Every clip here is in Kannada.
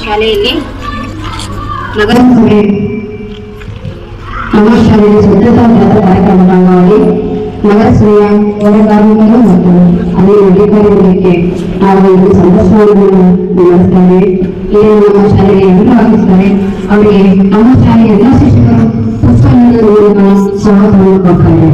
ಶಾಲೆಯಲ್ಲಿ ನಗರಸಭೆ ನಮ್ಮ ಶಾಲೆಯ ಸ್ವಚ್ಛತಾ ಕಾರ್ಯಕ್ರಮದ ಅಂಗವಾಗಿ ನಗರಸಭೆಯ ಪೌರ ಕಾರ್ಮಿಕರು ಮತ್ತು ಅಲ್ಲಿನ ಅಧಿಕಾರಿಗಳಿಗೆ ನಾವು ಒಂದು ಸಂದರ್ಶನವನ್ನು ನಡೆಸ್ತೇವೆ. ಇಲ್ಲಿ ನಮ್ಮ ಶಾಲೆಗೆ ಎಲ್ಲರೂ ಆಗಿದ್ದಾರೆ. ಅವರಿಗೆ ನಮ್ಮ ಶಾಲೆಯ ಎಲ್ಲ ಶಿಕ್ಷಕರು ಪುಸ್ತಕಗಳ ಮೂಲಕ ಸ್ವಾಗತವನ್ನು ಕೊಡ್ತಾರೆ.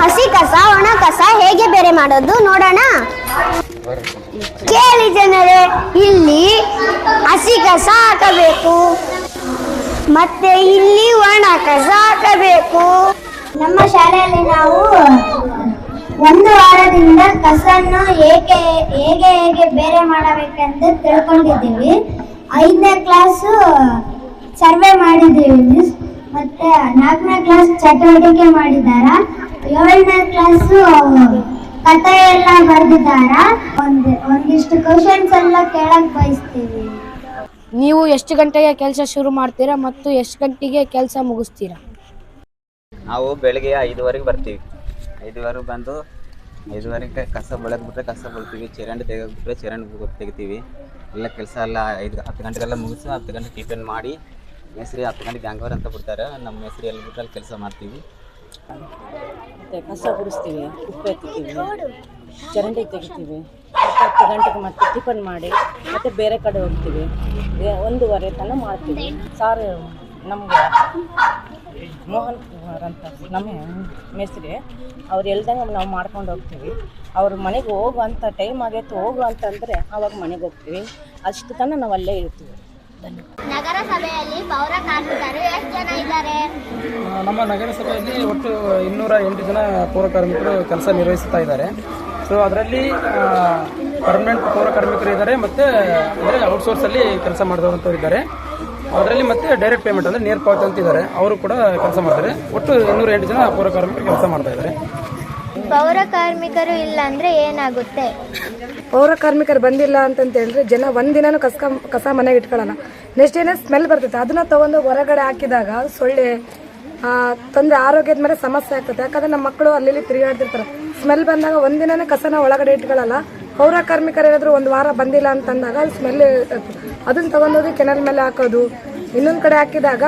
ಹಸಿ ಕಸ ಒಣ ಕಸ ಹೇಗೆ ಬೇರೆ ಮಾಡೋದು ನೋಡೋಣ. ಕೇಳಿ ಜನರೇ, ಇಲ್ಲಿ ಹಸಿ ಕಸ ಹಾಕಬೇಕು ಮತ್ತೆ ಇಲ್ಲಿ ಒಣ ಕಸ ಹಾಕಬೇಕು. ನಮ್ಮ ಶಾಲೆಯಲ್ಲಿ ನಾವು ಒಂದು ವಾರದಿಂದ ಕಸನ್ನು ಹೇಗೆ ಬೇರೆ ಮಾಡಬೇಕೆಂದು ತಿಳ್ಕೊಂಡಿದ್ದೀವಿ. 5ನೇ ಕ್ಲಾಸು ಸರ್ವೆ ಮಾಡಿದ್ದೀವಿ ಮಿಸ್. ಮತ್ತೆ 4ನೇ ಕ್ಲಾಸ್ ಚಟುವಟಿಕೆ ಮಾಡಿದಾರ. 7ನೇ ಕ್ಲಾಸು ಕಥೆ ಎಲ್ಲ ಬರೆದಿದ್ದಾರ. ಒಂದಿಷ್ಟು ಕ್ವಶನ್ಸ್ ಎಲ್ಲ ಕೇಳಕ್ ಬಯಸ್ತೀವಿ. ನೀವು ಎಷ್ಟು ಗಂಟೆಗೆ ಕೆಲಸ ಶುರು ಮಾಡ್ತೀರಾ ಮತ್ತು ಎಷ್ಟು ಗಂಟೆಗೆ ಕೆಲಸ ಮುಗಿಸ್ತೀರಾ? ನಾವು ಬೆಳಗ್ಗೆ 5:15 ಬರ್ತೀವಿ. 5:15 ಬಂದು 5:15 ಕಸ ಬೆಳೆದ್ಬಿಟ್ರೆ ಕಸ ಬೆಳ್ತೀವಿ, ಚರಂಡಿ ತೆಗೆದ್ಬಿಟ್ರೆ ಚರಂಡಿ ತೆಗಿತೀವಿ. ಎಲ್ಲ ಕೆಲಸ ಎಲ್ಲ 10 ಗಂಟೆಗೆಲ್ಲ ಮುಗಿಸಿ 10 ಗಂಟೆ ಟಿಫಿನ್ ಮಾಡಿ ಮೇಸ್ತ್ರಿ 10 ಗಂಟೆಗೆ ಗ್ಯಾಂಗ್ವರ್ ಅಂತ ಬಿಡ್ತಾರೆ. ನಮ್ಮ ಮೇಸ್ತ್ರಿ ಎಲ್ಲಿ ಬಿಟ್ಟರೆ ಅಲ್ಲಿ ಕೆಲಸ ಮಾಡ್ತೀವಿ. ಮತ್ತು ಕಸ ಗುಡಿಸ್ತೀವಿ, ಉಪ್ಪು ಎತ್ತೀವಿ, ಚರಂಡಿ ತೆಗಿತೀವಿ. ಮತ್ತು 10 ಗಂಟೆಗೆ ಮತ್ತೆ ಟಿಫನ್ ಮಾಡಿ ಮತ್ತು ಬೇರೆ ಕಡೆ ಹೋಗ್ತೀವಿ. 1:15 ತನಕ ಮಾಡ್ತೀವಿ. ಸಾರು ನಮಗೆ ಮೋಹನ್ ಕುಮಾರ್ ಅಂತ ನಮ್ಮ ಮೇಸ್ತ್ರಿ ಅವ್ರು ಹೇಳ್ದಂಗೆ ನಾವು ಮಾಡ್ಕೊಂಡು ಹೋಗ್ತೀವಿ. ಅವ್ರ ಮನೆಗೆ ಹೋಗುವಂಥ ಟೈಮ್ ಆಗೈತೆ ಹೋಗು ಅಂತಂದರೆ ಆವಾಗ ಮನೆಗೆ ಹೋಗ್ತೀವಿ. ಅಷ್ಟು ತನಕ ನಾವು ಅಲ್ಲೇ ಇರ್ತೀವಿ. ನಗರಸಭೆಯಲ್ಲಿ ಪೌರ ಕಾರ್ಮಿಕರು ಎಷ್ಟು ಜನ ಇದ್ದಾರೆ? ನಮ್ಮ ನಗರಸಭೆಯಲ್ಲಿ ಒಟ್ಟು 208 ಜನ ಪೌರ ಕಾರ್ಮಿಕರು ಕೆಲಸ ನಿರ್ವಹಿಸ್ತಾ ಇದ್ದಾರೆ. ಸೊ ಅದರಲ್ಲಿ ಪರ್ಮನೆಂಟ್ ಪೌರ ಕಾರ್ಮಿಕರು ಇದ್ದಾರೆ, ಮತ್ತು ಅಂದರೆ ಔಟ್ಸೋರ್ಸಲ್ಲಿ ಕೆಲಸ ಮಾಡಿದವಂಥವ್ರು ಇದ್ದಾರೆ. ಅದರಲ್ಲಿ ಮತ್ತೆ ಡೈರೆಕ್ಟ್ ಪೇಮೆಂಟ್ ಅಂದರೆ ನೇರ ಪಾವತಿ ಅಂತಿದ್ದಾರೆ, ಅವರು ಕೂಡ ಕೆಲಸ ಮಾಡ್ತಾರೆ. ಒಟ್ಟು 208 ಜನ ಪೌರ ಕಾರ್ಮಿಕರು ಕೆಲಸ ಮಾಡ್ತಾ ಇದ್ದಾರೆ. ಪೌರ ಕಾರ್ಮಿಕರು ಇಲ್ಲ ಅಂದ್ರೆ ಏನಾಗುತ್ತೆ? ಪೌರ ಕಾರ್ಮಿಕರು ಬಂದಿಲ್ಲ ಅಂತಂತ ಹೇಳಿದ್ರೆ ಜನ ಒಂದಿನೂ ಕಸ ಮನೆಗೆ ಇಟ್ಕೊಳ್ಳಲ್ಲ. ನೆಕ್ಸ್ಟ್ ಡೇನೇ ಸ್ಮೆಲ್ ಬರ್ತೈತೆ. ಅದನ್ನ ತಗೊಂಡು ಹೊರಗಡೆ ಹಾಕಿದಾಗ ಸೊಳ್ಳೆ ತೊಂದರೆ, ಆರೋಗ್ಯದ ಮೇಲೆ ಸಮಸ್ಯೆ ಆಗ್ತದೆ. ಯಾಕಂದ್ರೆ ನಮ್ಮ ಮಕ್ಕಳು ಅಲ್ಲಿ ತಿರುಗಾಡ್ತಿರ್ತಾರೆ. ಸ್ಮೆಲ್ ಬಂದಾಗ ಒಂದಿನನೇ ಕಸನ ಒಳಗಡೆ ಇಟ್ಕೊಳ್ಳಲ್ಲ. ಪೌರ ಕಾರ್ಮಿಕರು ಏನಾದ್ರು ಒಂದು ವಾರ ಬಂದಿಲ್ಲ ಅಂತಂದಾಗ ಅದು ಸ್ಮೆಲ್, ಅದನ್ನ ತಗೊಂಡೋಗಿ ಕೆನಲ್ ಮೇಲೆ ಹಾಕೋದು. ಇನ್ನೊಂದ್ ಕಡೆ ಹಾಕಿದಾಗ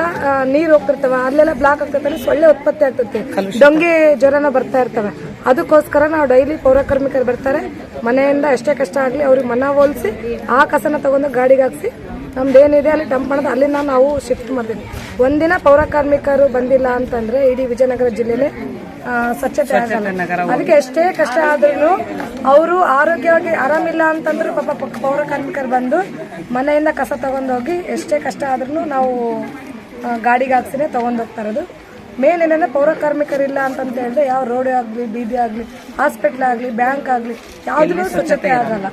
ನೀರು ಹೋಗ್ತಿರ್ತವೆ, ಅಲ್ಲೆಲ್ಲ ಬ್ಲಾಕ್ ಆಗ್ತಿರ್ತಾವೆ, ಸೊಳ್ಳೆ ಉತ್ಪತ್ತಿ ಆಗ್ತದೆ, ಡೊಂಗೆ ಜ್ವರನ ಬರ್ತಾ ಇರ್ತವೆ. ಅದಕ್ಕೋಸ್ಕರ ನಾವು ಡೈಲಿ ಪೌರ ಕಾರ್ಮಿಕರು ಬರ್ತಾರೆ. ಮನೆಯಿಂದ ಎಷ್ಟೇ ಕಷ್ಟ ಆಗಲಿ ಅವ್ರಿಗೆ ಮನವೊಲಿಸಿ ಆ ಕಸನ ತಗೊಂಡು ಗಾಡಿಗೆ ಹಾಕ್ಸಿ ನಮ್ದೇನಿದೆ ಅಲ್ಲಿ ಡಂಪ್ ಮಾಡೋದು, ಅಲ್ಲಿಂದ ನಾವು ಶಿಫ್ಟ್ ಮಾಡ್ತೀವಿ. ಒಂದಿನ ಪೌರ ಕಾರ್ಮಿಕರು ಬಂದಿಲ್ಲ ಅಂತಂದ್ರೆ ಇಡೀ ವಿಜಯನಗರ ಜಿಲ್ಲೆಯಲ್ಲಿ ಸ್ವಚ್ಛತೆ ಆಗಲ್ಲ. ಅದಕ್ಕೆ ಎಷ್ಟೇ ಕಷ್ಟ ಆದ್ರೂ ಅವರು ಆರೋಗ್ಯವಾಗಿ ಆರಾಮಿಲ್ಲ ಅಂತಂದ್ರೆ ಪಾಪ ಪೌರ ಕಾರ್ಮಿಕರು ಬಂದು ಮನೆಯಿಂದ ಕಸ ತಗೊಂಡೋಗಿ ಎಷ್ಟೇ ಕಷ್ಟ ಆದ್ರೂ ನಾವು ಗಾಡಿಗೆ ಹಾಕ್ಸಿನೇ ತಗೊಂಡೋಗ್ತಾ ಇರೋದು. ಮೇನ್ ಏನಂದ್ರೆ ಪೌರ ಕಾರ್ಮಿಕರಿಲ್ಲ ಅಂತಂತ ಹೇಳಿದ್ರೆ ಯಾವ ರೋಡ್ ಆಗಲಿ, ಬೀದಿ ಆಗಲಿ, ಹಾಸ್ಪಿಟ್ಲ್ ಆಗಲಿ, ಬ್ಯಾಂಕ್ ಆಗಲಿ ಯಾವುದೂ ಸ್ವಚ್ಛತೆ ಆಗಲ್ಲ.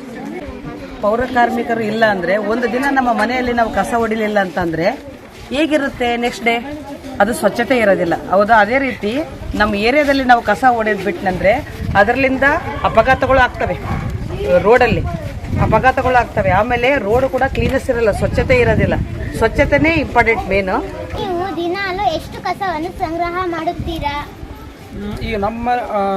ಪೌರ ಕಾರ್ಮಿಕರು ಇಲ್ಲ ಅಂದರೆ ಒಂದು ದಿನ ನಮ್ಮ ಮನೆಯಲ್ಲಿ ನಾವು ಕಸ ಹೊಡಿಲಿಲ್ಲ ಅಂತಂದರೆ ಹೇಗಿರುತ್ತೆ ನೆಕ್ಸ್ಟ್ ಡೇ? ಅದು ಸ್ವಚ್ಛತೆ ಇರೋದಿಲ್ಲ, ಹೌದಾ? ಅದೇ ರೀತಿ ನಮ್ಮ ಏರಿಯಾದಲ್ಲಿ ನಾವು ಕಸ ಹೊಡೆದು ಬಿಟ್ಟನಂದರೆ ಅದರಲ್ಲಿಂದ ಅಪಘಾತಗಳು ಆಗ್ತವೆ, ರೋಡಲ್ಲಿ ಅಪಘಾತಗಳು ಆಗ್ತವೆ. ಆಮೇಲೆ ರೋಡ್ ಕೂಡ ಕ್ಲೀನೆಸ್ ಇರಲ್ಲ, ಸ್ವಚ್ಛತೆ ಇರೋದಿಲ್ಲ. ಸ್ವಚ್ಛತೆನೇ ಇಂಪಾರ್ಟೆಂಟ್ ಮೇನು. ನೀವು ದಿನಾಲು ಎಷ್ಟು ಕಸವನ್ನು ಸಂಗ್ರಹ ಮಾಡುತ್ತೀರಾ? ಈಗ ನಮ್ಮ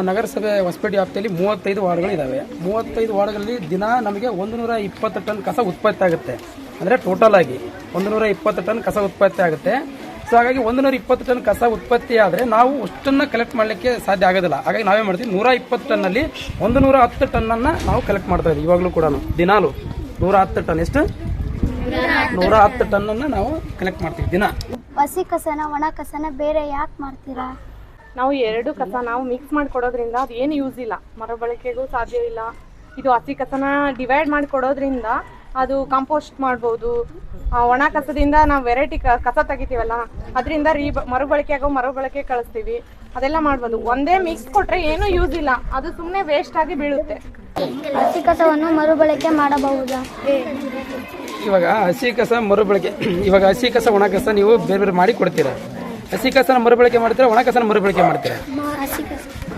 ನಗರಸಭೆ ಹೊಸಪೇಟೆ ವ್ಯಾಪ್ತಿಯಲ್ಲಿ 35 ವಾರ್ಡ್ಗಳಿದ್ದಾವೆ. 35 ವಾರ್ಡ್ಗಳಲ್ಲಿ ದಿನ ನಮಗೆ 120 ಟನ್ ಕಸ ಉತ್ಪತ್ತಿ ಆಗುತ್ತೆ. ಅಂದರೆ ಟೋಟಲ್ ಆಗಿ 120 ಟನ್ ಕಸ ಉತ್ಪತ್ತಿ ಆಗುತ್ತೆ. ಸೊ ಹಾಗಾಗಿ 120 ಟನ್ ಕಸ ಉತ್ಪತ್ತಿ ಆದರೆ ನಾವು ಅಷ್ಟನ್ನು ಕಲೆಕ್ಟ್ ಮಾಡಲಿಕ್ಕೆ ಸಾಧ್ಯ ಆಗೋದಿಲ್ಲ. ಹಾಗಾಗಿ ನಾವೇ ಮಾಡ್ತೀವಿ 120 ಟನ್ನಲ್ಲಿ 110 ಟನ್ನನ್ನು ನಾವು ಕಲೆಕ್ಟ್ ಮಾಡ್ತಾ ಇದ್ದೀವಿ. ಇವಾಗಲೂ ಕೂಡ ದಿನಾಲು 110 ಟನ್. ಎಷ್ಟು? 110 ಟನ್ನನ್ನು ನಾವು ಕಲೆಕ್ಟ್ ಮಾಡ್ತೀವಿ ದಿನ. ಹಸಿ ಕಸನ ಒಣ ಕಸನ ಬೇರೆ ಯಾಕೆ ಮಾಡ್ತೀರಾ? ನಾವು ಎರಡು ಕಸ ನಾವು ಮಿಕ್ಸ್ ಮಾಡಿ ಕೊಡೋದ್ರಿಂದ ಅದು ಏನು ಯೂಸ್ ಇಲ್ಲ, ಮರುಬಳಕೆಗೂ ಸಾಧ್ಯ ಇಲ್ಲ. ಇದು ಹಸಿ ಕಸನ ಡಿವೈಡ್ ಮಾಡಿ ಕೊಡೋದ್ರಿಂದ ಅದು ಕಾಂಪೋಸ್ಟ್ ಮಾಡ್ಬೋದು. ಒಣ ಕಸದಿಂದ ನಾವು ವೆರೈಟಿ ಕಸ ತೆಗಿತೀವಲ್ಲ, ಅದರಿಂದ ಮರುಬಳಕೆ ಕಳಿಸ್ತೀವಿ. ಅದೆಲ್ಲ ಮಾಡ್ಬೋದು. ಒಂದೇ ಮಿಕ್ಸ್ ಕೊಟ್ರೆ ಏನೂ ಯೂಸ್ ಇಲ್ಲ, ಅದು ಸುಮ್ಮನೆ ವೇಸ್ಟ್ ಆಗಿ ಬೀಳುತ್ತೆ. ಹಸಿ ಕಸವನ್ನು ಮರುಬಳಕೆ ಮಾಡಬಹುದಾ? ಇವಾಗ ಹಸಿ ಕಸ ಮರುಬಳಕೆ, ಇವಾಗ ಹಸಿ ಕಸ ಒಣ ಕಸ ನೀವು ಬೇರೆ ಬೇರೆ ಮಾಡಿ ಕೊಡ್ತೀರಾ. ಹಸಿ ಕಸನ ಮರುಬಳಕೆ ಮಾಡ್ತೀರಾ, ಒಣ ಕಸನ ಮರುಬಳಕೆ ಮಾಡ್ತೀರಾ?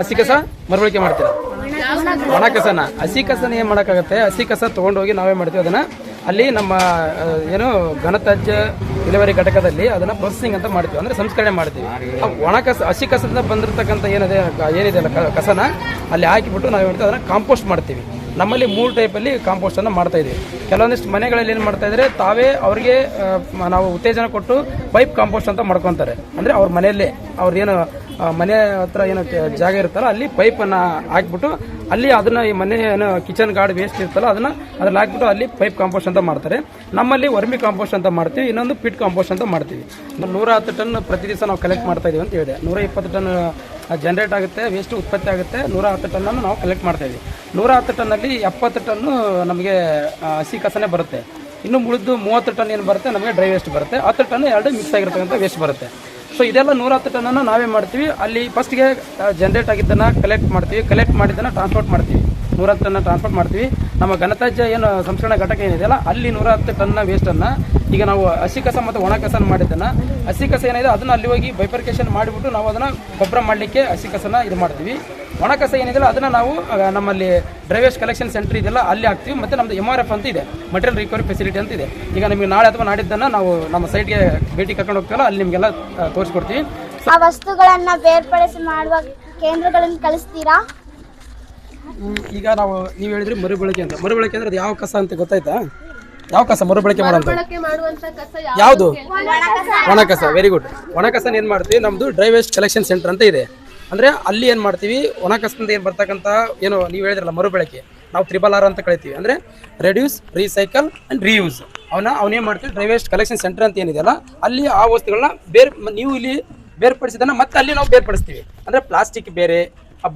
ಹಸಿ ಕಸ ಮರುಬಳಕೆ ಮಾಡ್ತೀರಾ. ಒಣ ಕಸನ, ಹಸಿ ಕಸನ ಏನು ಮಾಡೋಕ್ಕಾಗತ್ತೆ, ಹಸಿ ಕಸ ತೊಗೊಂಡೋಗಿ ನಾವೇ ಮಾಡ್ತೀವಿ. ಅದನ್ನು ಅಲ್ಲಿ ನಮ್ಮ ಏನು ಘನತ್ಯಾಜ್ಯ ವಿಲೇವಾರಿ ಘಟಕದಲ್ಲಿ ಅದನ್ನು ಪ್ರೊಸೆಸಿಂಗ್ ಅಂತ ಮಾಡ್ತೀವಿ, ಅಂದರೆ ಸಂಸ್ಕರಣೆ ಮಾಡ್ತೀವಿ. ಒಣ ಕಸ, ಹಸಿ ಕಸದಿಂದ ಬಂದಿರತಕ್ಕಂಥ ಏನಿದೆ ಅಲ್ಲ ಕಸನ ಅಲ್ಲಿ ಹಾಕಿಬಿಟ್ಟು ನಾವು ಮಾಡ್ತೀವಿ, ಅದನ್ನು ಕಾಂಪೋಸ್ಟ್ ಮಾಡ್ತೀವಿ. ನಮ್ಮಲ್ಲಿ 3 ಟೈಪಲ್ಲಿ ಕಾಂಪೋಸ್ಟನ್ನು ಮಾಡ್ತಾ ಇದ್ದೀವಿ. ಕೆಲವೊಂದಿಷ್ಟು ಮನೆಗಳಲ್ಲಿ ಏನು ಮಾಡ್ತಾ ಇದ್ದಾರೆ, ತಾವೇ ಅವರಿಗೆ ನಾವು ಉತ್ತೇಜನ ಕೊಟ್ಟು ಪೈಪ್ ಕಾಂಪೋಸ್ಟ್ ಅಂತ ಮಾಡ್ಕೊತಾರೆ. ಅಂದರೆ ಅವ್ರ ಮನೆಯಲ್ಲೇ ಅವ್ರದ್ದೇನು ಮನೆ ಹತ್ರ ಏನು ಜಾಗ ಇರುತ್ತಲ್ಲ ಅಲ್ಲಿ ಪೈಪನ್ನು ಹಾಕ್ಬಿಟ್ಟು ಅಲ್ಲಿ ಅದನ್ನ ಈ ಮನೆ ಏನು ಕಿಚನ್ ಗಾರ್ಡ್ ವೇಸ್ಟ್ ಇರ್ತಲ್ಲ ಅದನ್ನ ಅದ್ರಲ್ಲಿ ಹಾಕ್ಬಿಟ್ಟು ಅಲ್ಲಿ ಪೈಪ್ ಕಾಂಪೋಸ್ಟ್ ಅಂತ ಮಾಡ್ತಾರೆ. ನಮ್ಮಲ್ಲಿ ವರ್ಮಿ ಕಾಂಪೋಸ್ಟ್ ಅಂತ ಮಾಡ್ತೀವಿ, ಇನ್ನೊಂದು ಪಿಟ್ ಕಾಂಪೋಸ್ಟ್ ಅಂತ ಮಾಡ್ತೀವಿ. 110 ಟನ್ ಪ್ರತಿ ದಿವಸ ನಾವು ಕಲೆಕ್ಟ್ ಮಾಡ್ತಾ ಇದೀವಿ ಅಂತ ಹೇಳಿದೆ. 120 ಟನ್ ಜನರೇಟ್ ಆಗುತ್ತೆ, ವೇಸ್ಟ್ ಉತ್ಪತ್ತಿ ಆಗುತ್ತೆ. 110 ಟನ್ನನ್ನು ನಾವು ಕಲೆಕ್ಟ್ ಮಾಡ್ತಾ ಇದ್ದೀವಿ. 110 ಟನ್ನಲ್ಲಿ 70 ಟನ್ನು ನಮಗೆ ಹಸಿ ಕಸನೇ ಬರುತ್ತೆ. ಇನ್ನು ಉಳಿದು 30 ಟನ್ ಏನು ಬರುತ್ತೆ ನಮಗೆ ಡ್ರೈ ವೇಸ್ಟ್ ಬರುತ್ತೆ. 10 ಟನ್ ಎರಡು ಮಿಕ್ಸ್ ಆಗಿರ್ತಕ್ಕಂಥ ವೇಸ್ಟ್ ಬರುತ್ತೆ. ಸೊ ಇದೆಲ್ಲ 110 ಟನ್ನನ್ನು ನಾವೇ ಮಾಡ್ತೀವಿ. ಅಲ್ಲಿ ಫಸ್ಟ್ಗೆ ಜನರೇಟ್ ಆಗಿದ್ದನ್ನು ಕಲೆಕ್ಟ್ ಮಾಡ್ತೀವಿ, ಕಲೆಕ್ಟ್ ಮಾಡಿದ್ದನ್ನು ಟ್ರಾನ್ಸ್ಪೋರ್ಟ್ ಮಾಡ್ತೀವಿ. 110 ಟನ್ನ ಟ್ರಾನ್ಸ್ಪೋರ್ಟ್ ಮಾಡ್ತೀವಿ. ನಮ್ಮ ಘನತ್ಯಾಜ್ಯ ಏನು ಸಂಸ್ಕರಣಾ ಘಟಕ ಏನಿದೆಯಲ್ಲ ಅಲ್ಲಿ 110 ಟನ್ನ ವೇಸ್ಟನ್ನು ಈಗ ನಾವು ಹಸಿ ಕಸ ಮತ್ತು ಒಣ ಕಸನ ಮಾಡಿದ್ದನ್ನು, ಹಸಿ ಕಸ ಏನಿದೆ ಅದನ್ನು ಅಲ್ಲಿ ಹೋಗಿ ಬೈಫರ್ಕೇಷನ್ ಮಾಡಿಬಿಟ್ಟು ನಾವು ಅದನ್ನು ಗೊಬ್ಬರ ಮಾಡಲಿಕ್ಕೆ ಹಸಿ ಕಸನ ಇದು ಮಾಡ್ತೀವಿ. ಒಣ ಕಸ ಏನಿದೆಯಲ್ಲ ಅದನ್ನು ನಾವು ನಮ್ಮಲ್ಲಿ ಡ್ರೈ ವೇಸ್ಟ್ ಕಲೆಕ್ಷನ್ ಸೆಂಟರ್ ಇದೆಯಲ್ಲ ಅಲ್ಲಿ ಹಾಕ್ತೀವಿ. ಮತ್ತು ನಮ್ಮದು MRF ಅಂತ ಇದೆ, ಮಟೀರಿಯಲ್ ರಿಕವರಿ ಫೆಸಿಲಿಟಿ ಅಂತ ಇದೆ. ಈಗ ನಿಮಗೆ ನಾಳೆ ಅಥವಾ ನಾಡಿದ್ದನ್ನು ನಾವು ನಮ್ಮ ಸೈಟ್ಗೆ ಭೇಟಿ ಕರ್ಕೊಂಡು ಹೋಗ್ತೀವಲ್ಲ ಅಲ್ಲಿ ನಿಮಗೆಲ್ಲ ತೋರಿಸ್ಕೊಡ್ತೀವಿ. ಆ ವಸ್ತುಗಳನ್ನು ಬೇರ್ಪಡಿಸಿ ಮಾಡುವ ಕೇಂದ್ರಗಳನ್ನು ಕಳಿಸ್ತೀರಾ? ಈಗ ನೀವು ಹೇಳಿದ್ರಿ ಮರುಬಳಕೆ ಅಂತ. ಮರುಬಳಕೆ ಅಂದ್ರೆ ಅದು ಯಾವ ಕಸ ಅಂತ ಗೊತ್ತಾಯ್ತಾ? ಯಾವ ಕಸ ಮರುಬಳಕೆ ಮಾಡುವಂತ? ಯಾವುದು? ಒಣ ಕಸ. Very good. ಒಣ ಕಸನ ಏನು ಮಾಡ್ತೀವಿ, ನಮ್ಮದು ಡ್ರೈ ವೇಸ್ಟ್ ಕಲೆಕ್ಷನ್ ಸೆಂಟರ್ ಅಂತ ಇದೆ. ಅಂದರೆ ಅಲ್ಲಿ ಏನು ಮಾಡ್ತೀವಿ, ಒಣ ಕಸದಿಂದ ಏನು ಬರ್ತಕ್ಕಂಥ ಏನು ನೀವು ಹೇಳಿದ್ರಲ್ಲ ಮರುಬಳಕೆ, ನಾವು 3R ಅಂತ ಕಳಿತೀವಿ. ಅಂದರೆ ರೆಡ್ಯೂಸ್, ರೀಸೈಕಲ್ ಆ್ಯಂಡ್ ರೀಯೂಸ್. ಅವನೇನು ಮಾಡ್ತೀವಿ, ಡ್ರೈ ವೇಸ್ಟ್ ಕಲೆಕ್ಷನ್ ಸೆಂಟರ್ ಅಂತ ಏನಿದೆಯಲ್ಲ ಅಲ್ಲಿ ಆ ವಸ್ತುಗಳನ್ನ ನೀವು ಇಲ್ಲಿ ಬೇರ್ಪಡಿಸಿದ್ದನ್ನು ಮತ್ತೆ ಅಲ್ಲಿ ನಾವು ಬೇರ್ಪಡಿಸ್ತೀವಿ. ಅಂದರೆ ಪ್ಲಾಸ್ಟಿಕ್ ಬೇರೆ,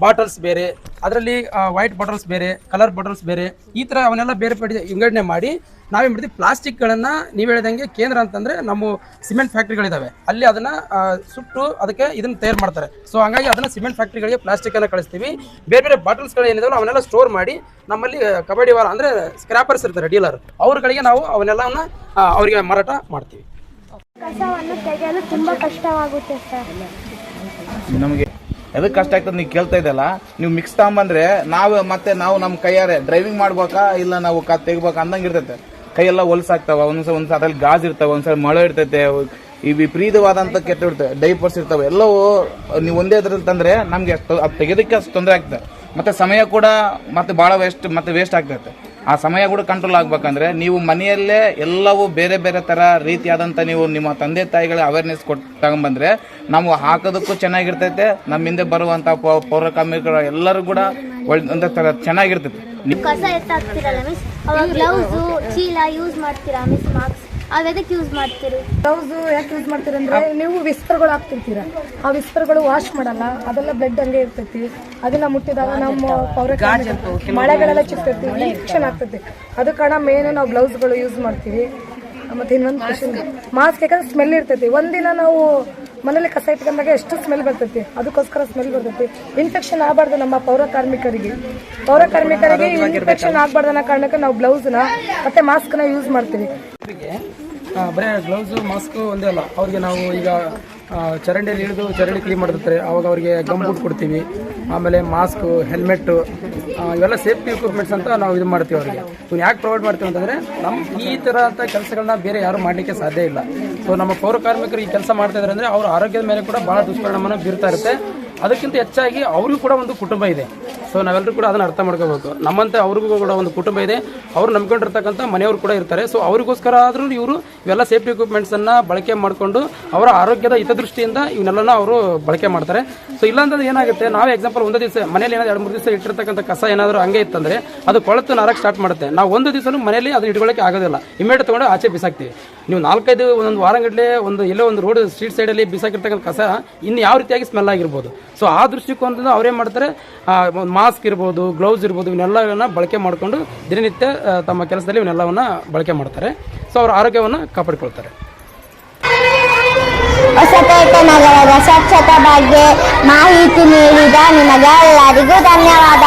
ಬಾಟಲ್ಸ್ ಬೇರೆ, ಅದರಲ್ಲಿ ವೈಟ್ ಬಾಟಲ್ಸ್ ಬೇರೆ, ಕಲರ್ ಬಾಟಲ್ಸ್ ಬೇರೆ, ಈ ಥರ ಅವನ್ನೆಲ್ಲ ಬೇರ್ಪಡಿಸಿ ವಿಂಗಡಣೆ ಮಾಡಿ ನಾವೇನು ಮಾಡ್ತೀವಿ, ಪ್ಲಾಸ್ಟಿಕ್ಗಳನ್ನು ನೀವು ಹೇಳಿದಂಗೆ ಕೇಂದ್ರ ಅಂತಂದರೆ ನಮ್ಮ ಸಿಮೆಂಟ್ ಫ್ಯಾಕ್ಟ್ರಿಗಳಿದ್ದಾವೆ, ಅಲ್ಲಿ ಅದನ್ನು ಸುಟ್ಟು ಅದಕ್ಕೆ ಇದನ್ನು ತಯಾರು ಮಾಡ್ತಾರೆ. ಸೊ ಹಾಗಾಗಿ ಅದನ್ನು ಸಿಮೆಂಟ್ ಫ್ಯಾಕ್ಟ್ರಿಗಳಿಗೆ ಪ್ಲಾಸ್ಟಿಕ್ಕನ್ನು ಕಳಿಸ್ತೀವಿ. ಬೇರೆ ಬೇರೆ ಬಾಟಲ್ಸ್ಗಳು ಏನಿದಾವಲ್ಲ ಅವನ್ನೆಲ್ಲ ಸ್ಟೋರ್ ಮಾಡಿ ನಮ್ಮಲ್ಲಿ ಕಬಡ್ಡಿ ವಾರ ಅಂದರೆ ಸ್ಕ್ರಾಪರ್ಸ್ ಇರ್ತಾರೆ ಡೀಲರ್, ಅವ್ರುಗಳಿಗೆ ನಾವು ಅವನ್ನೆಲ್ಲವನ್ನು ಅವರಿಗೆ ಮಾರಾಟ ಮಾಡ್ತೀವಿ. ಕಸವನ್ನು ತೆಗೆಯಲು ತುಂಬ ಕಷ್ಟವಾಗುತ್ತೆ ಸರ್. ನಮಗೆ ಎದಕ್ಕೆ ಕಷ್ಟ ಆಗ್ತದೆ ನೀವು ಕೇಳ್ತಾ ಇದ್ದಲ್ಲ, ನೀವು ಮಿಕ್ಸ್ ತಗೊಂಬಂದ್ರೆ ನಾವು ನಮ್ಮ ಕೈಯಾರೆ ಡ್ರೈವಿಂಗ್ ಮಾಡ್ಬೇಕಾ ಇಲ್ಲ ನಾವು ತೆಗಿಬೇಕಾ ಅಂದಂಗೆ ಇರ್ತೈತೆ. ಕೈಯೆಲ್ಲ ಹೊಲ್ಸಾಗ್ತಾವ, ಒಂದ್ಸಲ ಅದ್ರಲ್ಲಿ ಗಾಜ್ ಇರ್ತಾವೆ, ಒಂದ್ಸಲ ಮಳೆ ಇರ್ತೈತೆ, ಈ ವಿಪರೀತವಾದಂಥ ಕೆಟ್ಟ ಇರ್ತವೆ, ಡೈಪರ್ಸ್ ಇರ್ತವೆ, ಎಲ್ಲವೂ ನೀವು ಒಂದೇ ಇದ್ರಲ್ಲಿ ತಂದ್ರೆ ನಮ್ಗೆ ಅದು ತೆಗೆಯೋದಕ್ಕೆ ಅಷ್ಟು ತೊಂದರೆ ಆಗ್ತದೆ. ಮತ್ತೆ ಸಮಯ ಕೂಡ ಮತ್ತೆ ಭಾಳ ವೇಸ್ಟ್ ಆಗ್ತೈತೆ. ಆ ಸಮಯ ಕೂಡ ಕಂಟ್ರೋಲ್ ಆಗ್ಬೇಕಂದ್ರೆ ನೀವು ಮನೆಯಲ್ಲೇ ಎಲ್ಲವೂ ಬೇರೆ ಬೇರೆ ಥರ ರೀತಿಯಾದಂಥ ನೀವು ನಿಮ್ಮ ತಂದೆ ತಾಯಿಗಳ ಅವೇರ್ನೆಸ್ ತಗೊಂಬಂದ್ರೆ ನಾವು ಹಾಕೋದಕ್ಕೂ ಚೆನ್ನಾಗಿರ್ತೈತೆ, ನಮ್ಮ ಹಿಂದೆ ಬರುವಂಥ ಪೌರ ಕಾರ್ಮಿಕರು ಎಲ್ಲರೂ ಕೂಡ ಒಂದು ಥರ ಚೆನ್ನಾಗಿರ್ತೈತೆ. ಕಸ ಎತ್ತಾಕ್ತಿರಲ್ಲ ಮಿಸ್, ಅವಾಗ ಗ್ಲೌಸು ಚೀಲ ಯೂಸ್ ಮಾಡ್ತೀರಾ ಮಿಸ್? ಮಾರ್ಕ್ಸ್ ಅದಕ್ಕೆ ಯೂಸ್ ಮಾಡ್ತೀರಿ? ಗ್ಲೌಸ್ ಯಾಕೆ ಯೂಸ್ ಮಾಡ್ತೀರಿ ಅಂದ್ರೆ ನೀವು ವಿಸ್ಪರ್ಗಳು ಹಾಕ್ತಿರ್ತೀರ, ಆ ವಿಸ್ಪರ್ಗಳು ವಾಶ್ ಮಾಡಲ್ಲ, ಅದೆಲ್ಲ ಬ್ಲಡ್ ಹಂಗೆ ಇರ್ತೈತಿ. ಅದನ್ನ ಮುಟ್ಟಿದಾಗ ನಮ್ಮ ಮಳೆಗಳೆಲ್ಲ ಚಿಕ್ತೈತಿ, ಇನ್ಫೆಕ್ಷನ್ ಆಗ್ತೈತಿ. ಅದು ಕಾರಣ ಮೇನ್ ನಾವು ಗ್ಲೌಸ್ಗಳು ಯೂಸ್ ಮಾಡ್ತೀವಿ. ಮತ್ತೆ ಇನ್ನೊಂದು ಕ್ವಶನ್, ಮಾಸ್ಕ್ ಯಾಕಂದ್ರೆ ಸ್ಮೆಲ್ ಇರ್ತೈತಿ. ಒಂದಿನ ನಾವು ಮನೇಲಿ ಕಸ ಇಟ್ಕೊಂಡಾಗ ಎಷ್ಟು ಸ್ಮೆಲ್ ಬರ್ತೈತಿ, ಅದಕ್ಕೋಸ್ಕರ ಸ್ಮೆಲ್ ಬರ್ತೈತಿ. ಇನ್ಫೆಕ್ಷನ್ ಆಗಬಾರ್ದು ನಮ್ಮ ಪೌರ ಕಾರ್ಮಿಕರಿಗೆ ಇನ್ಫೆಕ್ಷನ್ ಆಗಬಾರ್ದು ಅನ್ನೋ ಕಾರಣಕ್ಕೆ ನಾವು ಗ್ಲೌಸ್ನ ಮತ್ತೆ ಮಾಸ್ಕ್ನ ಯೂಸ್ ಮಾಡ್ತೀವಿ. ಬರೀ ಗ್ಲೌಸು ಮಾಸ್ಕು ಒಂದೇ ಅಲ್ಲ, ಅವ್ರಿಗೆ ನಾವು ಈಗ ಚರಂಡಿಯಲ್ಲಿ ಇಳಿದು ಚರಂಡಿ ಕ್ಲೀನ್ ಮಾಡ್ತಿರ್ತಾರೆ, ಅವಾಗ ಅವರಿಗೆ ಗಮ್ ಬೂಟ್ ಕೊಡ್ತೀವಿ. ಆಮೇಲೆ ಮಾಸ್ಕು, ಹೆಲ್ಮೆಟ್ಟು, ಇವೆಲ್ಲ ಸೇಫ್ಟಿ ಎಕ್ವಿಪ್ಮೆಂಟ್ಸ್ ಅಂತ ನಾವು ಇದು ಮಾಡ್ತೀವಿ ಅವರಿಗೆ. ಇವ್ನು ಯಾಕೆ ಪ್ರೊವೈಡ್ ಮಾಡ್ತೀವಿ ಅಂತಂದರೆ ನಮ್ಮ ಈ ಥರ ಅಂತ ಕೆಲಸಗಳನ್ನ ಬೇರೆ ಯಾರು ಮಾಡಲಿಕ್ಕೆ ಸಾಧ್ಯ ಇಲ್ಲ. ಸೊ ನಮ್ಮ ಪೌರ ಕಾರ್ಮಿಕರು ಈ ಕೆಲಸ ಮಾಡ್ತಾ ಇದ್ದಾರೆ ಅಂದರೆ ಅವ್ರ ಆರೋಗ್ಯದ ಮೇಲೆ ಕೂಡ ಭಾಳ ದುಷ್ಪರಿಣಾಮನ ಬೀರ್ತಾ ಇರುತ್ತೆ. ಅದಕ್ಕಿಂತ ಹೆಚ್ಚಾಗಿ ಅವ್ರಿಗೂ ಕೂಡ ಒಂದು ಕುಟುಂಬ ಇದೆ. ಸೊ ನಾವೆಲ್ಲರೂ ಕೂಡ ಅದನ್ನು ಅರ್ಥ ಮಾಡ್ಕೋಬೇಕು. ನಮ್ಮಂತೆ ಅವ್ರಿಗೂ ಕೂಡ ಒಂದು ಕುಟುಂಬ ಇದೆ, ಅವ್ರು ನಂಬ್ಕೊಂಡಿರ್ತಕ್ಕಂಥ ಮನೆಯವರು ಕೂಡ ಇರ್ತಾರೆ. ಸೊ ಅವ್ರಿಗೋಸ್ಕರ ಆದರೂ ಇವರು ಇವೆಲ್ಲ ಸೇಫ್ಟಿ ಎಕ್ವಿಪ್ಮೆಂಟ್ಸನ್ನು ಬಳಕೆ ಮಾಡಿಕೊಂಡು ಅವರ ಆರೋಗ್ಯದ ಹಿತದೃಷ್ಟಿಯಿಂದ ಇವನ್ನೆಲ್ಲ ಅವರು ಬಳಕೆ ಮಾಡ್ತಾರೆ. ಸೊ ಇಲ್ಲಾಂತಂದ್ರೆ ಏನಾಗುತ್ತೆ, ನಾವೇ ಎಕ್ಸಾಂಪಲ್ ಒಂದು ದಿವಸ ಮನೇಲಿ ಏನಾದ್ರು 2-3 ದಿವಸ ಇಟ್ಟಿರ್ತಕ್ಕಂಥ ಕಸ ಏನಾದರೂ ಹಂಗೆ ಇತ್ತಂದರೆ ಅದು ಕೊಳೆತು ನಾರಕ್ಕೆ ಸ್ಟಾರ್ಟ್ ಮಾಡುತ್ತೆ. ನಾವು ಒಂದು ದಿವಸನೂ ಮನೆಯಲ್ಲಿ ಅದು ಇಟ್ಕೊಳ್ಳೋಕ್ಕೆ ಆಗೋದಿಲ್ಲ, ಇಮಿಡಿಯೇಟ್ ತೊಗೊಂಡು ಆಚೆ ಬಿಸಾಕ್ತೀವಿ. ನೀವು 4-5 ಒಂದೊಂದು ವಾರಗಟ್ಟಲೆ ಎಲ್ಲೋ ಒಂದು ರೋಡ್ ಸ್ಟ್ರೀಟ್ ಸೈಡಲ್ಲಿ ಬಿಸಾಕಿರ್ತಕ್ಕಂಥ ಕಸ ಇನ್ನು ಯಾವ ರೀತಿಯಾಗಿ ಸ್ಮೆಲ್ ಆಗಿರ್ಬೋದು. ಸೊ ಆ ದೃಷ್ಟಿಕೋನದಿಂದ ಅವ್ರೇನು ಮಾಡ್ತಾರೆ, ಮಾಸ್ಕ್ ಇರ್ಬೋದು, ಗ್ಲೌಸ್ ಇರ್ಬೋದು, ಇವನ್ನೆಲ್ಲವನ್ನ ಬಳಕೆ ಮಾಡಿಕೊಂಡು ದಿನನಿತ್ಯ ತಮ್ಮ ಕೆಲಸದಲ್ಲಿ ಇವನ್ನೆಲ್ಲವನ್ನ ಬಳಕೆ ಮಾಡ್ತಾರೆ. ಸೊ ಅವ್ರ ಆರೋಗ್ಯವನ್ನು ಕಾಪಾಡಿಕೊಳ್ತಾರೆ. ಹೊಸಪೇಟೆ ನಗರದ ಸ್ವಚ್ಛತೆ ಬಗ್ಗೆ ಮಾಹಿತಿ ನೀಡಿದ ನಿಮಗೆಲ್ಲರಿಗೂ ಧನ್ಯವಾದ.